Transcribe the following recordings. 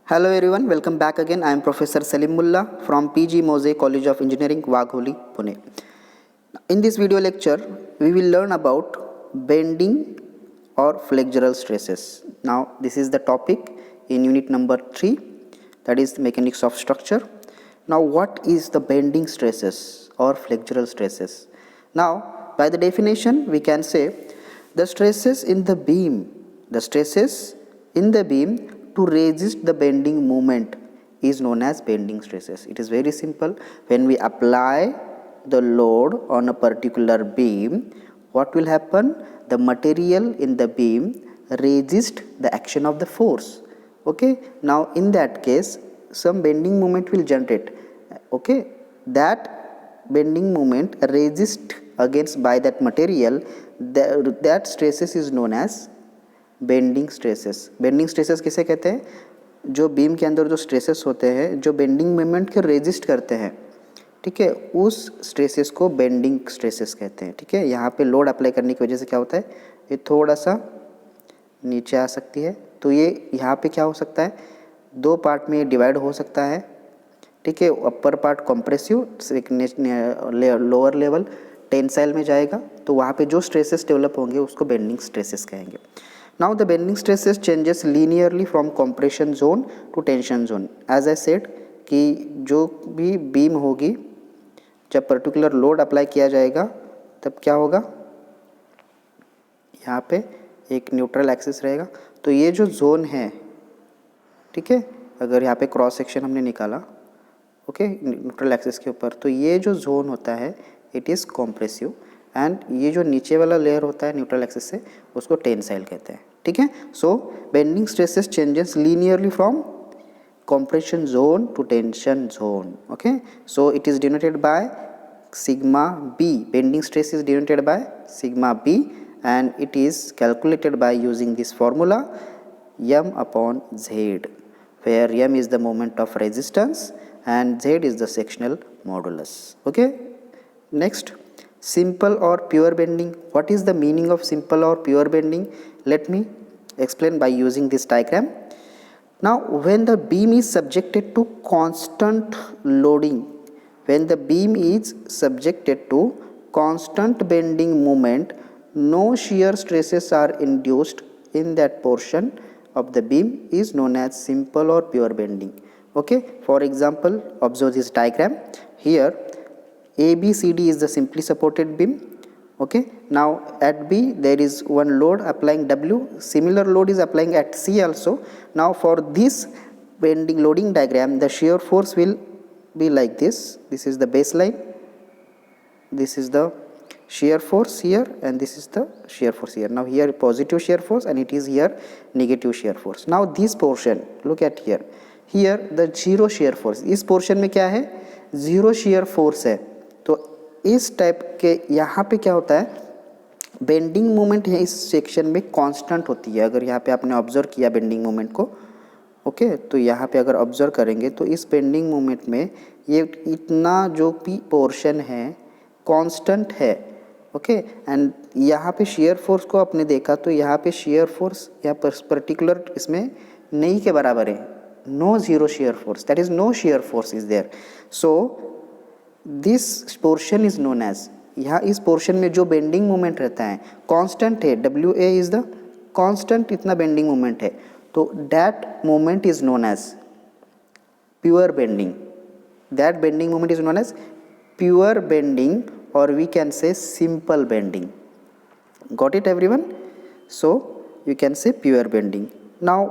Hello everyone, welcome back again. I am Professor Salim Mullah from PG Mose College of Engineering, Wagholi, Pune. In this video lecture, we will learn about bending or flexural stresses. Now, this is the topic in unit number 3, that is mechanics of structure. Now, what is the bending stresses or flexural stresses? Now, by the definition, we can say the stresses in the beam to resist the bending moment is known as bending stresses. It is very simple. When we apply the load on a particular beam, what will happen? The material in the beam resist the action of the force. Okay, now in that case some bending moment will generate. Okay, that bending moment resist against by that material, that stresses is known as bending stresses. Bending stresses किसे कहते हैं? जो beam के अंदर जो stresses होते हैं जो बेंडिंग मोमेंट के रेजिस्ट करते हैं, ठीक है, उस स्ट्रेसेस को बेंडिंग स्ट्रेसेस कहते हैं. ठीक है, यहाँ पे लोड अप्लाई करने की वजह से क्या होता है, ये थोड़ा सा नीचे आ सकती है, तो ये यहाँ पे क्या हो सकता है, दो पार्ट में डिवाइड हो सकता है. ठीक है, upper part compressive, lower level tensile में जाएगा, तो वहाँ पे जो स्ट्रेसेस डेवलप होंगे उसको बेंडिंग स्ट्रेसेस कहेंगे. Now the bending stresses changes linearly from compression zone to tension zone. As I said कि जो भी बीम होगी जब पर्टिकुलर लोड अप्लाई किया जाएगा तब क्या होगा, यहाँ पे एक न्यूट्रल एक्सिस रहेगा. तो ये जो जोन है, ठीक है, अगर यहाँ पे क्रॉस सेक्शन हमने निकाला, ओके, न्यूट्रल एक्सिस के ऊपर, तो ये जो जोन होता है इट इज़ कॉम्प्रेसिव एंड ये जो नीचे वाला लेयर होता है न्यूट्रल एक्सिस से उसको टेंसाइल कहते हैं. ठीक है, so bending stresses changes linearly from compression zone to tension zone. Okay, so it is denoted by sigma b. Bending stress is denoted by sigma b and it is calculated by using this formula m upon z, where m is the moment of resistance and z is the sectional modulus. Okay, next, simple or pure bending. What is the meaning of simple or pure bending? Let me explain by using this diagram. Now, when the beam is subjected to constant loading, when the beam is subjected to constant bending moment, no shear stresses are induced in that portion of the beam is known as simple or pure bending. Okay, for example, observe this diagram. Here ABCD is the simply supported beam. Okay, now at B there is one load applying W, similar load is applying at C also. Now for this bending loading diagram, the shear force will be like this. This is the baseline, this is the shear force here, and this is the shear force here. Now here positive shear force and it is here negative shear force. Now this portion, look at here, here the zero shear force, इस portion में क्या है, zero shear force है. तो इस type के यहाँ पे क्या होता है, बेंडिंग मोमेंट है इस सेक्शन में कांस्टेंट होती है. अगर यहाँ पे आपने ऑब्जर्व किया बेंडिंग मोमेंट को, ओके, तो यहाँ पे अगर ऑब्जर्व करेंगे तो इस बेंडिंग मोमेंट में ये इतना जो भी पोर्शन है कांस्टेंट है. ओके, एंड यहाँ पे शेयर फोर्स को आपने देखा तो यहाँ पे शेयर फोर्स यहाँ पर्टिकुलर इसमें नहीं के बराबर है, no zero shear force, that is no shear force is there. So this portion is known as, यहाँ इस पोर्शन में जो बेंडिंग मोमेंट रहता है कांस्टेंट है, W A is the constant, इतना बेंडिंग मोमेंट है, तो that moment is known as pure bending. That bending moment is known as pure bending और we can say simple bending. Got it everyone? So you can say pure bending. Now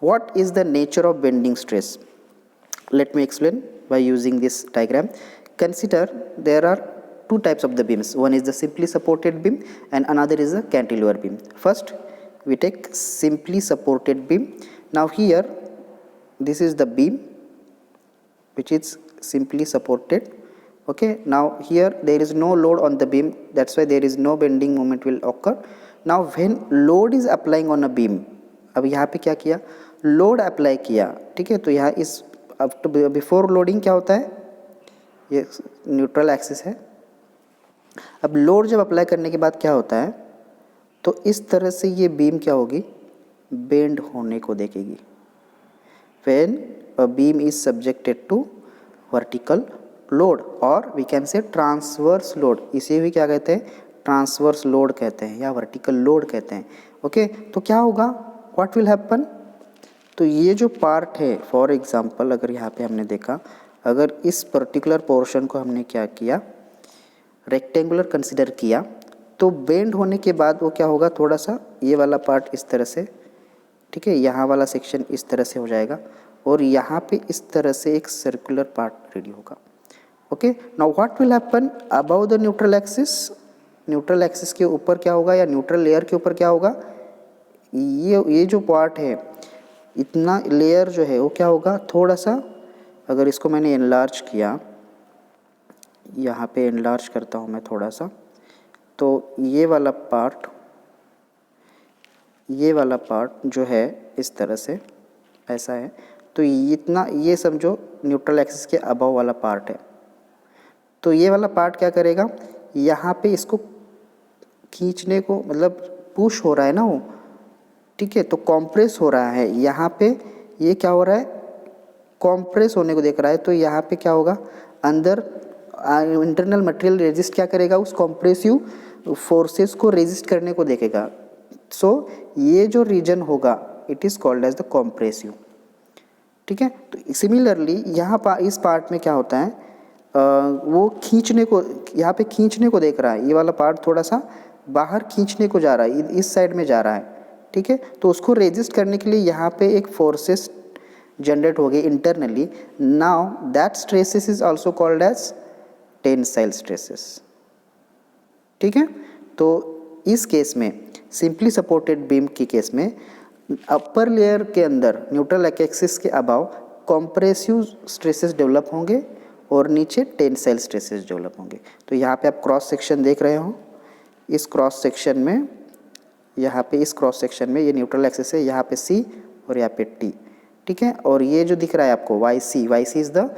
what is the nature of bending stress? Let me explain by using this diagram. Consider there are two types of the beams. One is the simply supported beam and another is a cantilever beam. First we take simply supported beam. Now here this is the beam which is simply supported. Okay, now here there is no load on the beam, that's why there is no bending moment will occur. Now when load is applying on a beam, अब यहाँ पे क्या किया, load apply किया. ठीक है, तो यहाँ इस बिफोर लोडिंग क्या होता है, ये न्यूट्रल एक्सिस है. अब लोड जब अप्लाई करने के बाद क्या होता है, तो इस तरह से ये बीम क्या होगी, बेंड होने को देखेगी. when a beam is subjected to vertical load और we can say transverse load, इसे भी क्या कहते हैं, ट्रांसवर्स लोड कहते हैं या वर्टिकल लोड कहते हैं। ओके, तो क्या होगा, व्हाट विल हैपन, तो ये जो पार्ट है, फॉर एग्जांपल अगर यहाँ पे हमने देखा, अगर इस पर्टिकुलर पोर्शन को हमने क्या किया, रेक्टेंगुलर कंसिडर किया, तो बेंड होने के बाद वो क्या होगा, थोड़ा सा ये वाला पार्ट इस तरह से, ठीक है, यहाँ वाला सेक्शन इस तरह से हो जाएगा और यहाँ पे इस तरह से एक सर्कुलर पार्ट रेडी होगा। Okay, now what will happen about the neutral axis, neutral axis के ऊपर क्या होगा या न्यूट्रल लेयर के ऊपर क्या होगा, ये जो पार्ट है, इतना लेयर जो है वो क्या होगा, थोड़ा सा, अगर इसको मैंने एनलार्ज किया, यहाँ पे एनलार्ज करता हूँ मैं थोड़ा सा, तो ये वाला पार्ट जो है इस तरह से ऐसा है, तो इतना, ये समझो न्यूट्रल एक्सिस के अबव वाला पार्ट है। तो ये वाला पार्ट क्या करेगा, यहाँ पे इसको खींचने को, मतलब पुश हो रहा है ना वो, ठीक है, तो कॉम्प्रेस हो रहा है, यहाँ पे ये क्या हो रहा है, कॉम्प्रेस होने को देख रहा है, तो यहाँ पे क्या होगा, अंदर इंटरनल मटेरियल रेजिस्ट क्या करेगा, उस कॉम्प्रेसिव फोर्सेस को रेजिस्ट करने को देखेगा। सो ये जो रीजन होगा, it is called as the compressive, ठीक है। तो सिमिलरली यहाँ इस पार्ट में क्या होता है, वो खींचने को, यहाँ पे खींचने को देख रहा है, ये वाला पार्ट थोड़ा सा बाहर खींचने को जा रहा है, इस साइड में जा रहा है, ठीक है, तो उसको रेजिस्ट करने के लिए यहाँ पे एक फोर्सेस जनरेट हो गए internally. Now that stresses is also called as tensile stresses, ठीक है। तो इस केस में, सिंपली सपोर्टेड बीम की केस में, अपर लेयर के अंदर न्यूट्रल एक्सिस के अबाव कॉम्प्रेसिव स्ट्रेसेस डेवलप होंगे और नीचे टेंसाइल स्ट्रेसेस डेवलप होंगे। तो यहाँ पे आप क्रॉस सेक्शन देख रहे हो, इस क्रॉस सेक्शन में, यहाँ पे इस क्रॉस सेक्शन में ये न्यूट्रल एक्सिस है, यहाँ पे सी और यहाँ पे टी, ठीक है, और ये जो दिख रहा है आपको Y C is the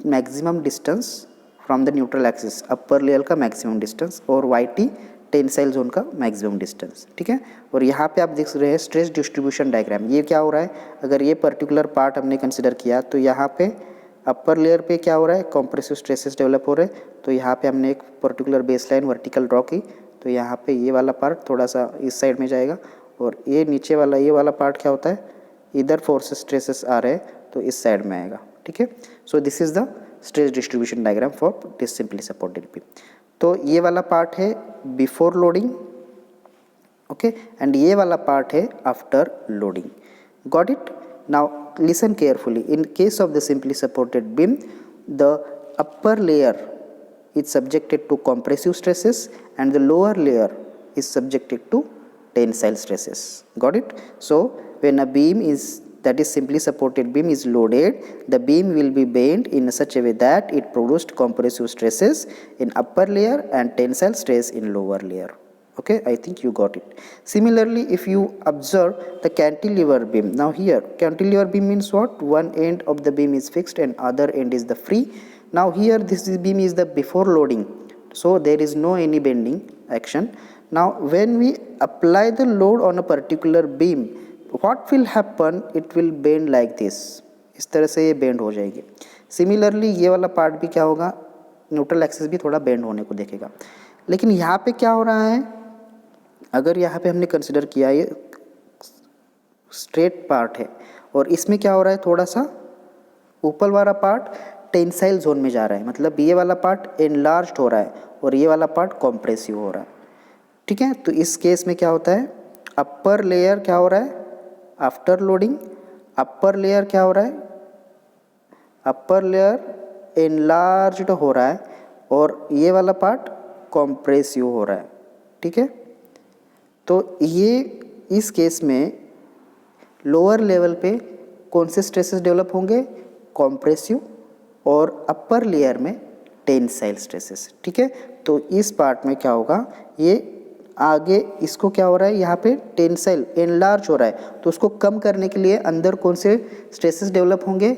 maximum distance from the neutral axis, upper layer का मैक्सिमम डिस्टेंस, और वाई टी टेंसाइल जोन का मैक्सिमम डिस्टेंस, ठीक है। और यहाँ पे आप देख रहे हैं स्ट्रेस डिस्ट्रीब्यूशन डायग्राम, ये क्या हो रहा है, अगर ये पर्टिकुलर पार्ट हमने कंसिडर किया, तो यहाँ पे अपर लेयर पे क्या हो रहा है, कॉम्प्रेसिव स्ट्रेसेस डेवलप हो रहे हैं, तो यहाँ पे हमने एक पर्टिकुलर बेसलाइन वर्टिकल ड्रॉ की, तो यहाँ पे ये वाला पार्ट थोड़ा सा इस साइड में जाएगा, और ये नीचे वाला ये वाला पार्ट क्या होता है, इधर फोर्सेस स्ट्रेसेस आ रहे हैं तो इस साइड में आएगा, ठीक है। So this is the stress distribution diagram for this simply supported beam. तो ये वाला पार्ट है बिफोर लोडिंग, ओके, एंड ये वाला पार्ट है after loading, got it. Now listen carefully, in case of the simply supported beam, the upper layer is subjected to compressive stresses and the lower layer is subjected to tensile stresses, got it. So when a beam is, that is simply supported beam is loaded, the beam will be bent in such a way that it produced compressive stresses in upper layer and tensile stress in lower layer. Okay, I think you got it. Similarly, if you observe the cantilever beam, now here cantilever beam means what, one end of the beam is fixed and other end is the free. Now here this beam is the before loading, so there is no any bending action. Now when we apply the load on a particular beam, what will happen, it will bend like this, इस तरह से ये bend हो जाएगी। Similarly ये वाला part भी क्या होगा, न्यूट्रल एक्सिस भी थोड़ा बेंड होने को देखेगा। लेकिन यहाँ पे क्या हो रहा है, अगर यहाँ पे हमने कंसिडर किया ये स्ट्रेट पार्ट है और इसमें क्या हो रहा है, थोड़ा सा ऊपर वाला पार्ट टेंसाइल जोन में जा रहा है, मतलब ये वाला पार्ट एनलार्ज्ड हो रहा है और ये वाला पार्ट कॉम्प्रेसिव हो रहा है, ठीक है। तो इस केस में क्या होता है, अपर लेयर क्या हो रहा है, आफ्टर लोडिंग अपर लेयर क्या हो रहा है, अपर लेयर एनलार्ज्ड हो रहा है और ये वाला पार्ट कॉम्प्रेसिव हो रहा है, ठीक है। तो ये इस केस में लोअर लेवल पे कौन से स्ट्रेसेस डेवलप होंगे, कॉम्प्रेसिव, और अपर लेयर में टेंसाइल स्ट्रेसेस, ठीक है। तो इस पार्ट में क्या होगा, ये आगे इसको क्या हो रहा है, यहाँ पे टेंसाइल एनलार्ज हो रहा है, तो उसको कम करने के लिए अंदर कौन से स्ट्रेसेस डेवलप होंगे,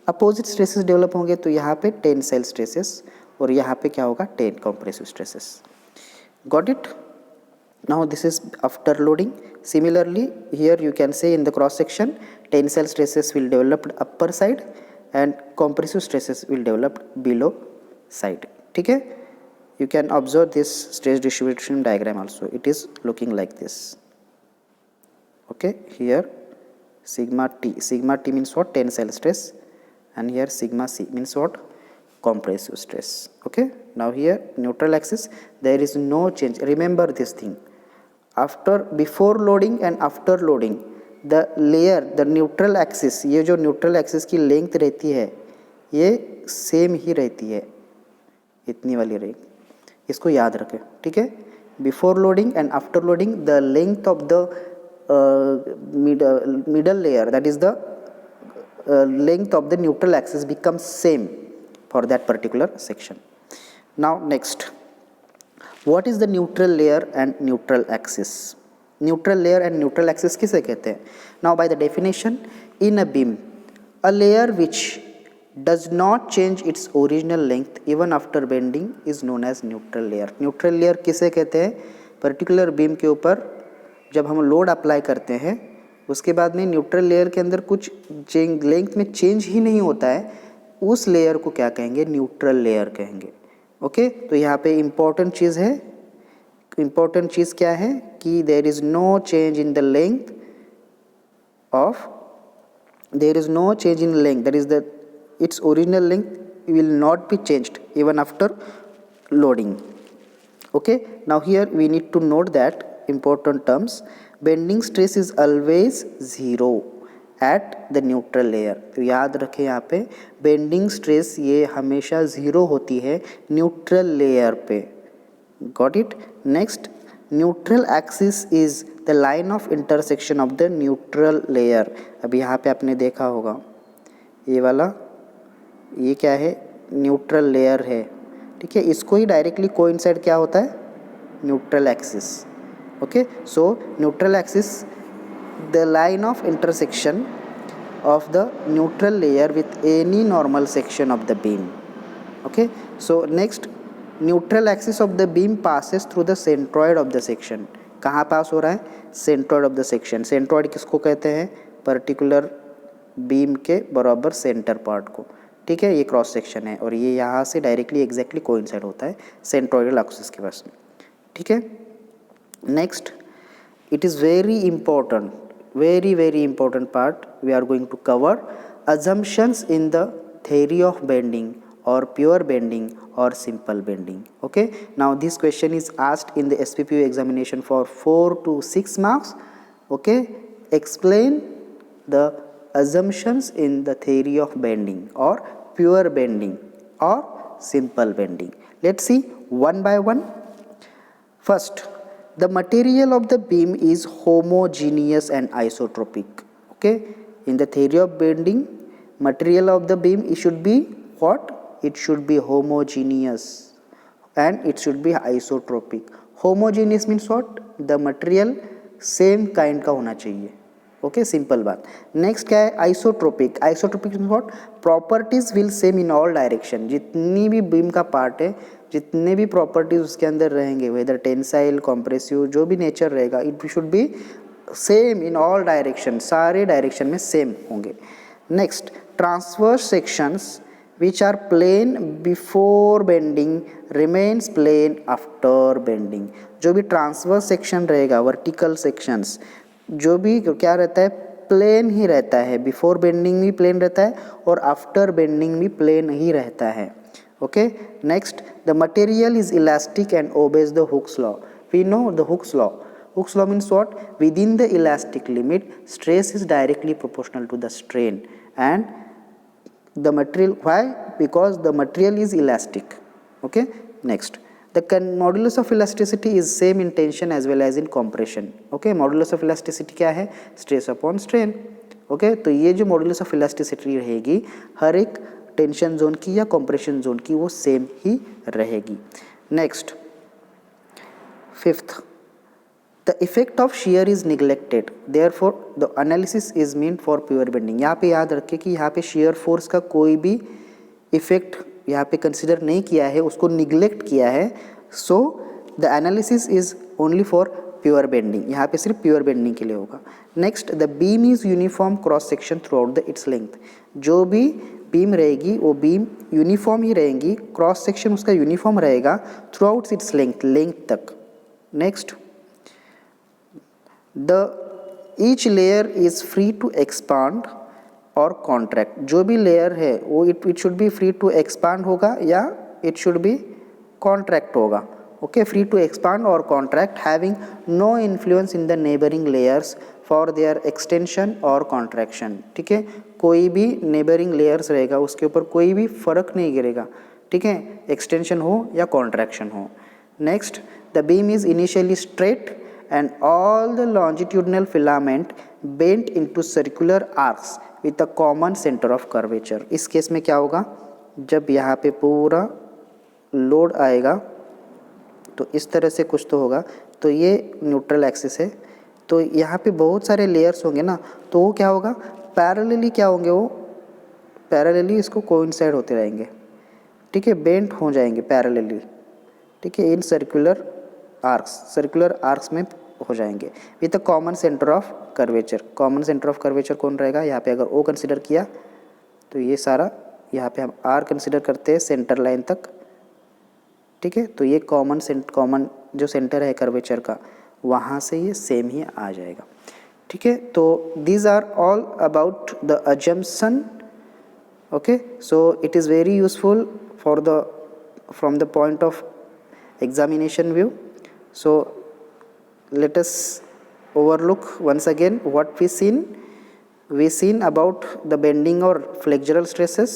अपोजिट स्ट्रेसेस डेवलप होंगे, तो यहाँ पे टेंसाइल स्ट्रेसेस और यहाँ पे क्या होगा, compressive stresses, got it. Now this is after loading. Similarly, here you can say in the cross section, tensile stresses will develop upper side and compressive stresses will develop below side. ठीक है? You can observe this stress distribution diagram also. It is looking like this. Okay, here sigma T. Sigma T means what? Tensile stress, and here sigma C means what? Compressive stress. Okay, now here neutral axis, there is no change. Remember this thing. Before loading and after loading, the layer, the neutral axis, ये जो neutral axis की length रहती है ये same ही रहती है, इतनी वाली रहेगी, इसको याद रखें. ठीक है? Before loading and after loading, the length of the middle layer, that is the length of the neutral axis, becomes same for that particular section. Now next, what is the neutral layer and neutral axis? Neutral layer and neutral axis किसे कहते हैं? Now by the definition, in a beam, a layer which does not change its original length even after bending is known as neutral layer. Neutral layer किसे कहते हैं? Particular beam के ऊपर जब हम लोड अप्लाई करते हैं उसके बाद में न्यूट्रल लेयर के अंदर कुछ लेंथ में चेंज ही नहीं होता है, उस लेयर को क्या कहेंगे? न्यूट्रल लेयर कहेंगे. ओके, तो यहाँ पे इम्पॉर्टेंट चीज़ है, इम्पॉर्टेंट चीज़ क्या है कि there is no change in the length of, there is no change in length, that is the its original length will not be changed even after loading. Okay, now here we need to note that important terms, bending stress is always zero at the neutral layer. तो याद रखें यहाँ पे bending stress ये हमेशा zero होती है neutral layer पे. Got it? Next, neutral axis is the line of intersection of the neutral layer. अभी यहाँ पे आपने देखा होगा ये वाला, ये क्या है? न्यूट्रल लेयर है. ठीक है, इसको ही डायरेक्टली कोइंसाइड क्या होता है? Neutral axis. Okay, so neutral axis, the line of intersection of the neutral layer with any normal section of the beam. Okay, so next, neutral axis of the beam passes through the centroid of the section. कहाँ पास हो रहा है? centroid of the section. centroid किसको कहते हैं? particular beam के बराबर center part को. ठीक है, ये क्रॉस सेक्शन है और ये यहाँ से डायरेक्टली एग्जैक्टली कोइंसाइड होता है सेंट्रोइडल एक्सिस के पास में. ठीक है. Next, it is very important part we are going to cover, assumptions in the theory of bending or pure bending or simple bending. Okay, now this question is asked in the SPPU examination for 4 to 6 marks. Okay, explain the assumptions in the theory of bending or pure bending or simple bending. Let's see one by one. First, the material of the beam is homogeneous and isotropic. Okay, in the theory of bending, material of the beam, it should be what? It should be homogeneous and it should be isotropic. Homogeneous means what? The material same kind का होना चाहिए. Okay, simple बात. Next क्या है? Isotropic. Isotropic means what? Properties will same in all direction. जितनी भी beam का part है, जितने भी प्रॉपर्टीज उसके अंदर रहेंगे, वेदर टेंसाइल, कॉम्प्रेसिव, जो भी नेचर रहेगा, it should be same in all direction. सारे डायरेक्शन में सेम होंगे. Next, transverse sections which are plane before bending remains plane after bending. जो भी ट्रांसवर्स सेक्शन रहेगा, वर्टिकल सेक्शंस, जो भी क्या रहता है? प्लेन ही रहता है. बिफोर बेंडिंग भी प्लेन रहता है और आफ्टर बेंडिंग भी प्लेन ही रहता है. Okay, next, the material is elastic and obeys the Hooke's law. We know the Hooke's law. Hooke's law means what? Within the elastic limit stress is directly proportional to the strain and the material. Why? Because the material is elastic. Okay, next, the modulus of elasticity is same in tension as well as in compression. Okay, modulus of elasticity क्या है? stress upon strain. Okay, तो ये जो modulus of elasticity रहेगी हर एक tension zone की या compression zone की वो सेम ही रहेगी. Next, fifth, the effect of shear is neglected, therefore the analysis is meant for pure bending. यहाँ पे याद रखें कि यहाँ पे shear force का कोई भी इफेक्ट यहाँ पे कंसिडर नहीं किया है, उसको निगलेक्ट किया है. So the analysis is only for pure bending, यहाँ पे सिर्फ प्योर बेंडिंग के लिए होगा। Next, the beam is uniform cross section throughout the its length, जो भी बीम रहेगी वो बीम यूनिफॉर्म ही रहेंगी, क्रॉस सेक्शन उसका यूनिफॉर्म रहेगा थ्रू आउट इट्स लेंथ तक। Next, the each layer is free to expand और कॉन्ट्रैक्ट, जो भी लेयर है वो it should be free to expand होगा या इट शुड बी कॉन्ट्रैक्ट होगा। ओके, फ्री टू एक्सपांड और contract, having no influence in the neighbouring layers for their extension और कॉन्ट्रैक्शन। ठीक है, कोई भी नेबरिंग लेयर्स रहेगा उसके ऊपर कोई भी फर्क नहीं गिरेगा। ठीक है, एक्सटेंशन हो या कॉन्ट्रैक्शन हो। Next, the beam is initially straight and all the longitudinal filament bent into circular arcs with a common centre of curvature. इस केस में क्या होगा, जब यहाँ पे पूरा लोड आएगा तो इस तरह से कुछ तो होगा, तो ये न्यूट्रल एक्सिस है, तो यहाँ पे बहुत सारे लेयर्स होंगे ना, तो वो क्या होगा, पैरेलली क्या होंगे, वो पैरेलली इसको कोइंसाइड होते रहेंगे। ठीक है, बेंट हो जाएंगे पैरेलली। ठीक है, इन सर्कुलर आर्क्स में हो जाएंगे with a common centre of curvature. Common centre of curvature कौन रहेगा, यहाँ पे अगर ओ कंसिडर किया तो ये सारा, यहाँ पे हम आर कंसिडर करते हैं सेंटर लाइन तक। ठीक है, तो ये कॉमन जो सेंटर है कर्वेचर का, वहाँ से ये सेम ही आ जाएगा। ठीक है, तो these are all about the assumption. Okay, so it is very useful from the point of examination view. So let us overlook once again what we seen about the bending or flexural stresses,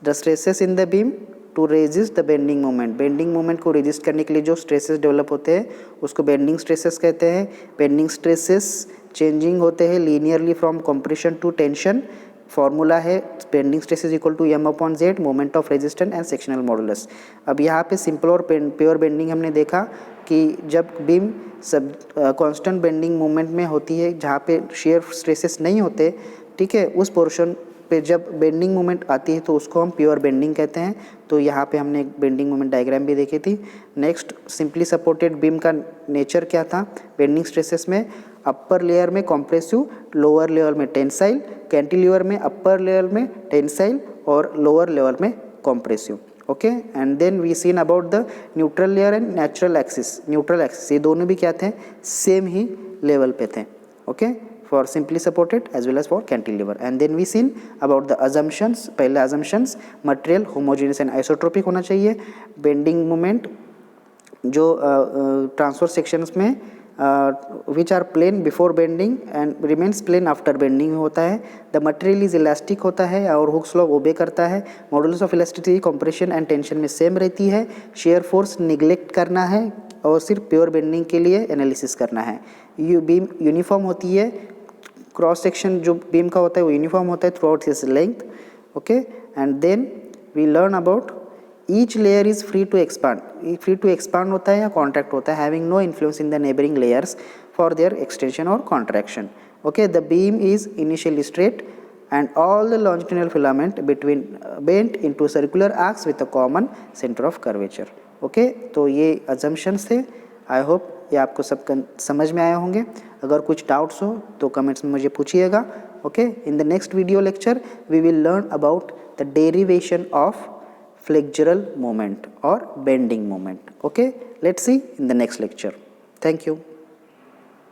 the stresses in the beam to resist the bending moment। bending moment को resist करने के लिए जो stresses develop होते हैं उसको bending stresses कहते हैं। bending stresses changing होते हैं linearly from compression to tension। Formula है bending stress is equal to m/z, moment of resistance and sectional modulus. अब यहाँ पे सिंपल और प्योर बेंडिंग हमने देखा कि जब बीम सब कांस्टेंट बेंडिंग मोमेंट में होती है, जहाँ पे शेयर स्ट्रेसेस नहीं होते, ठीक है, उस पोर्शन पे जब बेंडिंग मोमेंट आती है तो उसको हम प्योर बेंडिंग कहते हैं। तो यहाँ पे हमने एक बेंडिंग मोमेंट डायग्राम भी देखी थी। नेक्स्ट, सिंपली सपोर्टेड बीम का नेचर क्या था बेंडिंग स्ट्रेसेस में, अपर लेयर में कॉम्प्रेसिव, लोअर लेयर में टेंसाइल, कैंटिलीवर में अपर लेयर में टेंसाइल और लोअर लेयर में compressive. Okay, and then we seen about the neutral layer and natural axis. Neutral axis ये दोनों भी क्या थे, सेम ही लेवल पे थे। Okay, for simply supported as well as for cantilever. And then we seen about the assumptions. पहले assumptions, material homogeneous and isotropic होना चाहिए, बेंडिंग मोमेंट जो ट्रांसफर सेक्शंस में which are plane before bending and remains plane after bending होता है। The material is elastic होता है और हुक्स लॉ ओबे करता है। Modulus of elasticity compression and tension में सेम रहती है। शेयर फोर्स निगलेक्ट करना है और सिर्फ प्योर बेंडिंग के लिए एनालिसिस करना है। बीम यूनिफॉर्म होती है, क्रॉस सेक्शन जो बीम का होता है वो यूनिफॉर्म होता है throughout his length. Okay, and then we learn about each layer is free to expand होता है या कॉन्ट्रैक्ट होता है, having no influence in the neighbouring layers for their extension और contraction. Okay, the beam is initially straight and all the longitudinal filament between bent into circular arcs with a common center of curvature. Okay, तो ये assumptions थे। I hope ये आपको सब समझ में आए होंगे। अगर कुछ डाउट्स हो तो कमेंट्स में मुझे पूछिएगा। Okay, in the next video lecture we will learn about the derivation of flexural moment or bending moment. Okay, let's see in the next lecture. Thank you.